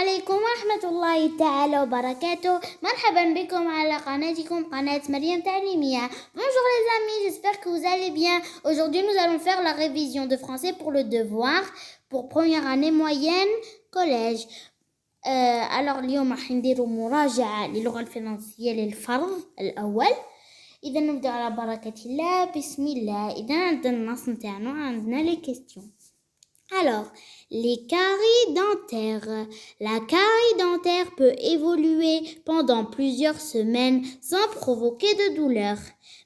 عليكم ورحمة الله تعالى وبركاته. مرحبا بكم على قناتكم قناة مريم تعليمية. Bonjour les amis, j'espère que vous allez bien. Aujourd'hui nous allons faire la révision de français pour le devoir pour première année moyenne collège. Alors اليوم راح نديروا مراجعة للغة الفرنسية للفرض الأول. إذا نبدأ على بركة الله. بسم الله. إذا عندنا النص نتاعنا عندنا les questions. Alors, les caries dentaires. La carie dentaire peut évoluer pendant plusieurs semaines sans provoquer de douleur.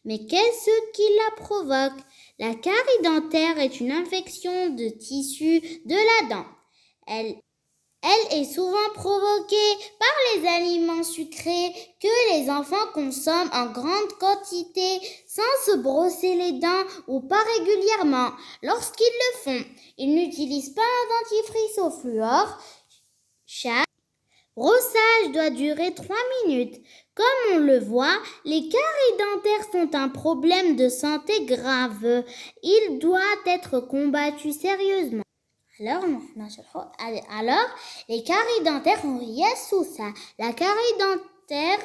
Mais qu'est-ce qui la provoque? La carie dentaire est une infection de tissu de la dent. Elle est souvent provoquée par les aliments sucrés que les enfants consomment en grande quantité sans se brosser les dents ou pas régulièrement. Lorsqu'ils le font, ils n'utilisent pas un dentifrice au fluor. Chaque brossage doit durer 3 minutes. Comme on le voit, les caries dentaires sont un problème de santé grave. Il doit être combattu sérieusement. Alors, les caries dentaires ont rien sous ça. La carie dentaire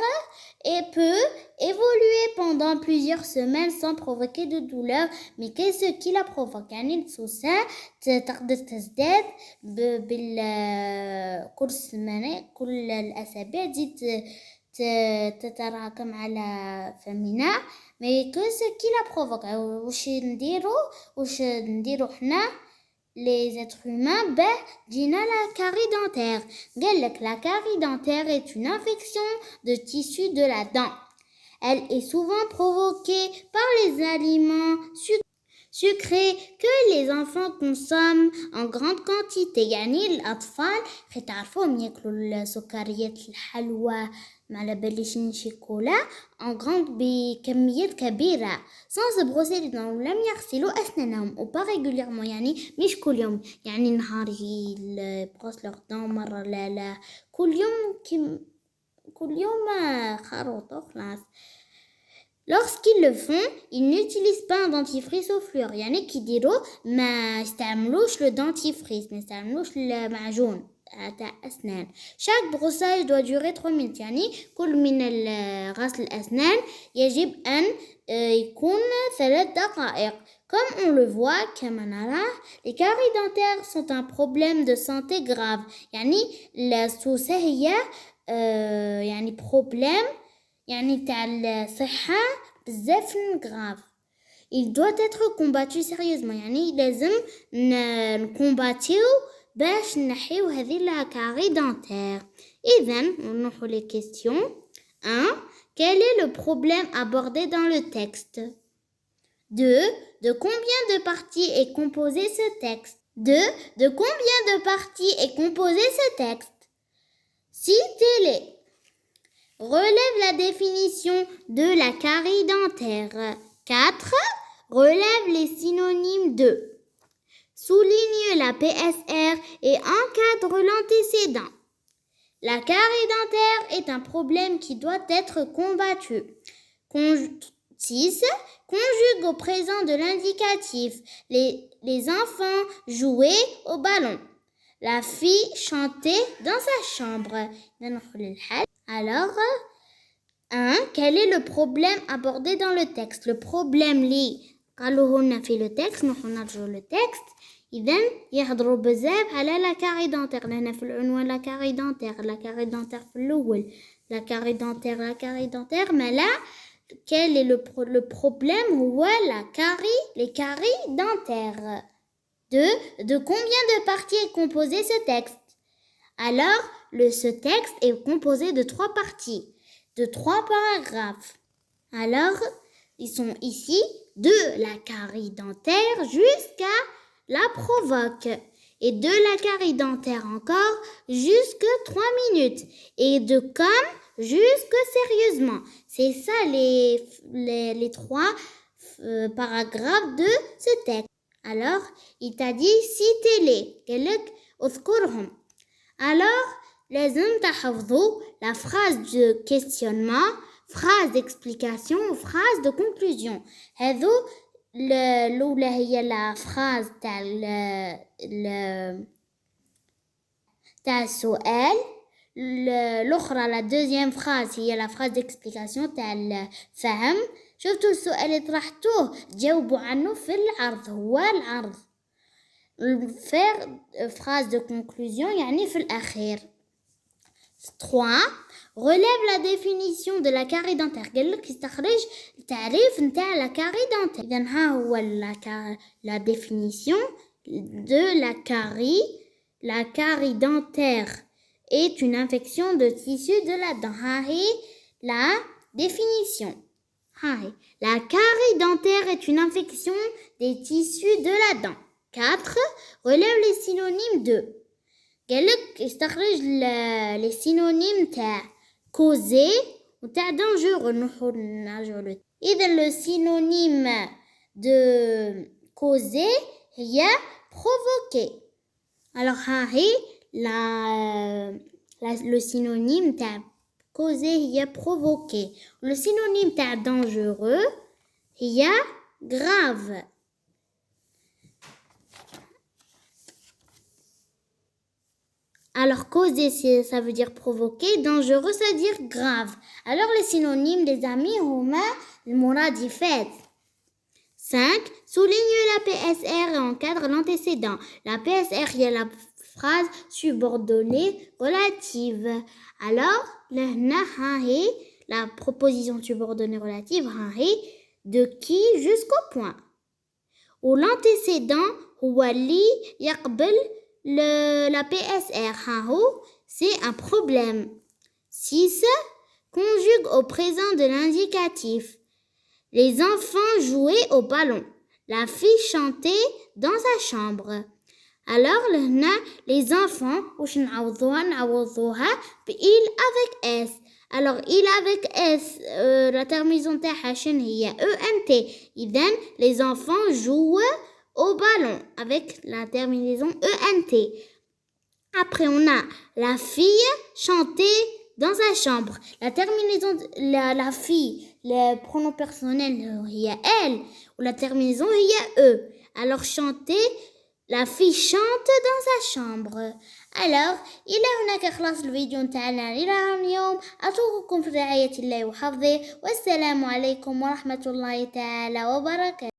peut évoluer pendant plusieurs semaines sans provoquer de douleur. Mais qu'est-ce qui la provoque? يعني السوسة تقدر تزداد كل سمانة كل الأسابيع تزيد تتراكم على فمنا. Mais qu'est-ce qui la provoque? واش نديرو حنا les êtres humains, جينا la carie dentaire. La carie dentaire est une infection de tissu de la dent. Elle est souvent provoquée par les aliments sucrés que les enfants consomment en grande quantité. يعني الأطفال تعرفوهم ياكلوا السكريات الحلوى ما باليش الشوكولا en grande بكميات كبيرة sans se brosser les dents ولم يغسلوا أسنانهم ou pas régulièrement يعني مش كل يوم يعني نهار يبروس لغ دون مرة لا كل يوم خروط وخلاص. Lorsqu'ils le font, ils n'utilisent pas un dentifrice au fluor. يعني كيديروا ما يستعملوش le dentifrice ما يستعملوش المعجون تاع أسنان. Chaque brossage doit durer 3 minutes. يعني كل من غسل الأسنان يجب أن يكون 3 دقائق. Comme on le voit, كما نرى, les caries dentaires sont un problème de santé grave. يعني السوسة هي يعني problème يعني تاع الصحة بزاف grave. Il doit être combattu sérieusement. يعني لازم نكومباتيو باش نحيو هذه la carie dentaire. إذا نروحو les questions. 1. Quel est le problème abordé dans le texte? 2. De combien de parties est composé ce texte? 2. De combien de parties est composé ce texte? Citez-les. Relève la définition de la carie dentaire. 4. Relève les synonymes de. Souligne la PSR et encadre l'antécédent. La carie dentaire est un problème qui doit être combattu. 6. Conjugue au présent de l'indicatif. Les enfants jouaient au ballon. La fille chantait dans sa chambre. Alors, 1. Quel est le problème abordé dans le texte? Le problème قالوا هنا في le texte. نحن نرجعوا le texte. إذن يهضروا بزاف على la carie dentaire. لهنا في العنوان la carie dentaire في الأول. La carie dentaire. Mais là, quel est le problème? هو les caries dentaires. 2. De combien de parties est composé ce texte? Alors, ce texte est composé de 3 parties, de 3 paragraphes. Alors, ils sont ici de la carie dentaire jusqu'à la provoque. Et de la carie dentaire encore jusque 3 minutes. Et de comme jusque sérieusement. C'est ça les 3 paragraphes de ce texte. Alors, il t'a dit citez-les. Alors, لازم تحفظوا la phrase de questionnement, phrase d'explication ou phrase de conclusion. هذو الأولى هي la phrase تاع تاع السؤال. الأخرى la deuxième phrase هي la phrase d'explication تاع الفهم. شفتوا السؤال اللي طرحتوه جاوبوا عنه في العرض، هو العرض. faire phrase de conclusion يعني في الأخير. 3 relève la définition de la carie dentaire. قال لك استخرج التعريف نتاع la carie dentaire. إذا ها هو la définition de la carie. La carie dentaire est une infection de tissu de la dent. ها هي la définition. La carie dentaire est une infection des tissus de la dent. 4 relève les synonymes de. قال لك استخرج les synonymes تاع causer وتاع dangereux. إذا le synonyme de causer هي provoquer. Alors ها هي le synonyme تاع causer هي provoquer. Le synonyme تاع dangereux هي grave. Alors causer ça veut dire provoquer, dangereux ça veut dire grave. Alors les synonymes les amis هما المرادفات. 5 souligne la PSR et encadre l'antécédent. La PSR هي la phrase subordonnée relative. Alors هنا ها هي la proposition subordonnée relative ها هي de qui jusqu'au point. و l'antécédent هو اللي يقبل la PSR. C'est un problème. 6 conjugue au présent de l'indicatif. Les enfants jouaient au ballon. La fille chantait dans sa chambre. Alors هنا les enfants واش نعوضوها il avec s. Alors il avec s la terminaison تاعها شنو هي ENT. إذن les enfants jouent au ballon avec la terminaison ENT. Après on a la fille chantait dans sa chambre. La terminaison la fille le pronom personnel هي elle ou la terminaison هي e. Alors chanter la fille chante dans sa chambre. Alors إلى هناك خلاص الفيديو نتاعنا اليوم. أترككم في رعاية الله وحفظه، والسلام عليكم ورحمة الله تعالى وبركاته.